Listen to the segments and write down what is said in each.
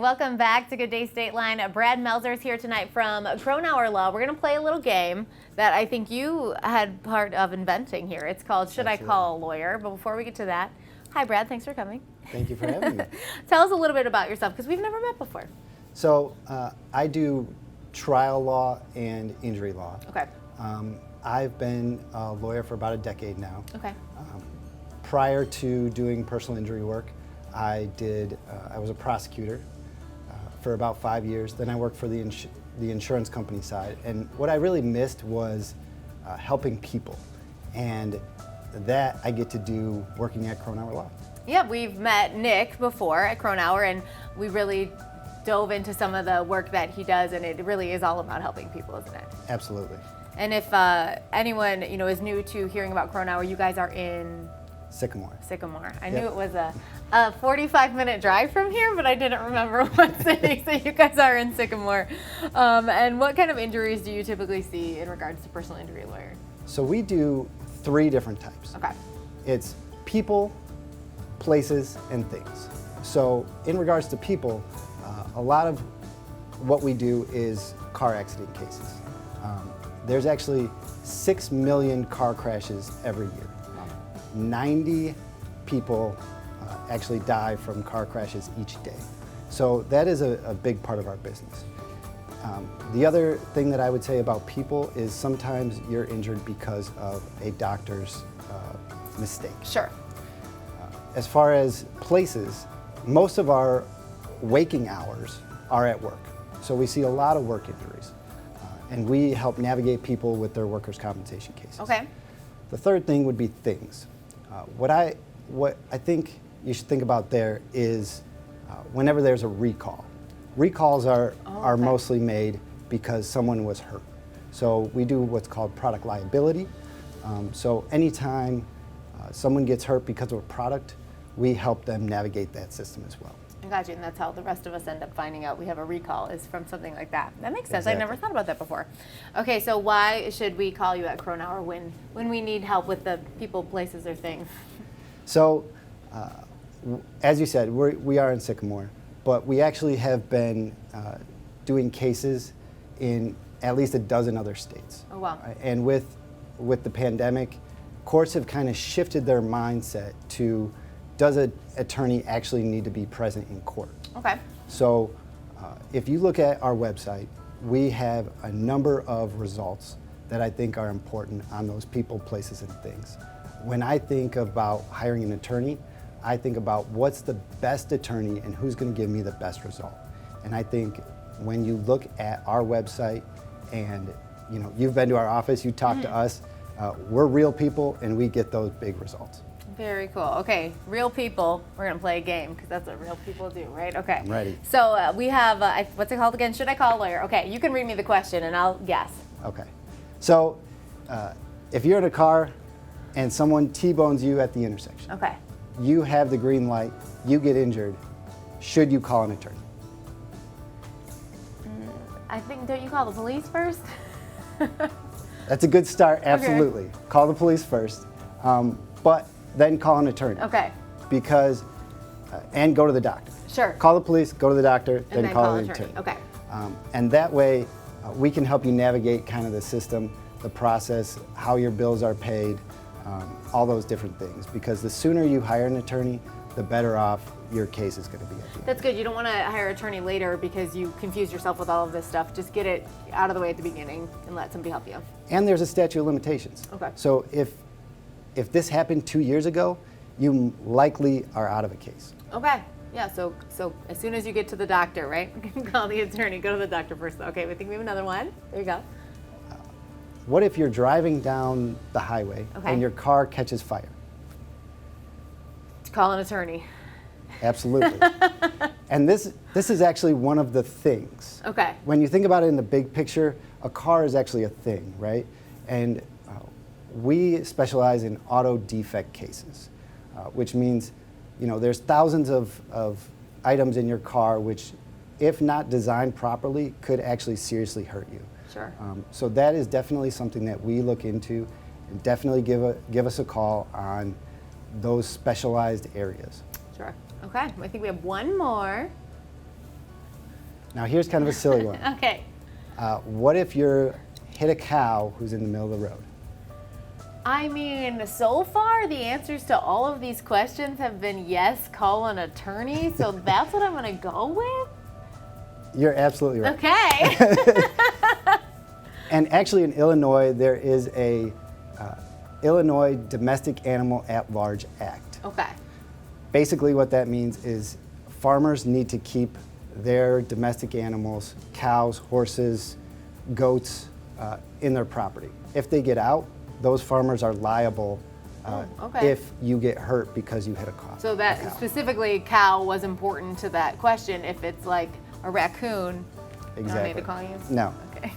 welcome back to Good Day State Line. Brad Melzer is here tonight from Cronauer Law. We're going to play a little game that I think you had part of inventing here. It's called Should I Call a Lawyer? But before we get to that, hi Brad, thanks for coming. Thank you for having me. Tell us a little bit about yourself, because we've never met before. So I do trial law and injury law. Okay. I've been a lawyer for about a decade now. Okay. Prior to doing personal injury work, I was a prosecutor for about 5 years. Then I worked for the insurance company side. And what I really missed was helping people. And that I get to do working at Cronauer Law. Yeah, we've met Nick before at Cronauer, and we really dove into some of the work that he does, and it really is all about helping people, isn't it? Absolutely. And if anyone is new to hearing about Cronauer, you guys are in Sycamore. Sycamore. I knew it was a 45-minute drive from here, but I didn't remember what city. So you guys are in Sycamore. And what kind of injuries do you typically see in regards to personal injury lawyer? So we do 3 different types. Okay. It's people, places, and things. So in regards to people, a lot of what we do is car accident cases. There's actually 6 million car crashes every year. 90 people actually die from car crashes each day. So that is a big part of our business. The other thing that I would say about people is sometimes you're injured because of a doctor's mistake. Sure. As far as places, most of our waking hours are at work. So we see a lot of work injuries. And we help navigate people with their workers' compensation cases. Okay. The third thing would be things. What I think you should think about there is whenever there's a recall. Recalls are mostly made because someone was hurt. So we do what's called product liability. So anytime someone gets hurt because of a product, we help them navigate that system as well. I got you, and that's how the rest of us end up finding out we have a recall, is from something like that. That makes sense. Exactly. I never thought about that before. Okay, so why should we call you at Cronauer when we need help with the people, places, or things? So, as you said, we are in Sycamore, but we actually have been doing cases in at least a dozen other states. Oh, wow. And with the pandemic, courts have kind of shifted their mindset to, does an attorney actually need to be present in court? Okay. So if you look at our website, we have a number of results that I think are important on those people, places, and things. When I think about hiring an attorney, I think about what's the best attorney and who's going to give me the best result. And I think when you look at our website and you've been to our office, you talk to us, we're real people and we get those big results. Very cool. Okay, real people. We're going to play a game because that's what real people do, right? Okay. I'm ready. So we have, what's it called again? Should I call a lawyer? Okay, you can read me the question and I'll guess. Okay. So if you're in a car and someone T-bones you at the intersection, Okay. you have the green light, you get injured, should you call an attorney? I think, don't you call the police first? That's a good start, absolutely. Okay. Call the police first, but then call an attorney. Okay. Because, and go to the doctor. Sure. Call the police, go to the doctor, And then call an attorney. Okay. And that way, we can help you navigate kind of the system, the process, how your bills are paid, all those different things. Because the sooner you hire an attorney, the better off your case is going to be at the end. That's good. You don't want to hire an attorney later because you confuse yourself with all of this stuff. Just get it out of the way at the beginning and let somebody help you. And there's a statute of limitations. Okay. So if this happened 2 years ago, you likely are out of a case. Okay. Yeah, so as soon as you get to the doctor, right? Call the attorney, go to the doctor first. Okay, I think we have another one. There you go. What if you're driving down the highway Okay. and your car catches fire? Call an attorney. Absolutely. And this is actually one of the things. Okay. When you think about it in the big picture, a car is actually a thing, right? And we specialize in auto defect cases, which means there's thousands of items in your car which, if not designed properly, could actually seriously hurt you. Sure. So that is definitely something that we look into, and definitely give us a call on those specialized areas. Sure. Okay, I think we have one more. Now here's kind of a silly one. Okay. What if you hit a cow who's in the middle of the road? I mean, so far the answers to all of these questions have been yes, call an attorney, so that's what I'm gonna go with? You're absolutely right. Okay. And actually in Illinois, there is a Illinois Domestic Animal at Large Act. Okay. Basically what that means is farmers need to keep their domestic animals, cows, horses, goats, in their property. If they get out, those farmers are liable okay. if you get hurt because you hit a cow. So that specifically cow was important to that question. If it's like a raccoon, Exactly. you don't need to call you? No. Okay.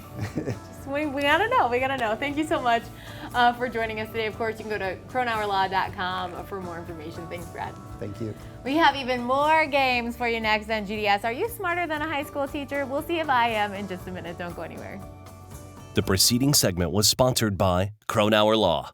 We gotta know. We gotta know. Thank you so much for joining us today. Of course, you can go to cronauerlaw.com for more information. Thanks, Brad. Thank you. We have even more games for you next on GDS. Are you smarter than a high school teacher? We'll see if I am in just a minute. Don't go anywhere. The preceding segment was sponsored by Cronauer Law.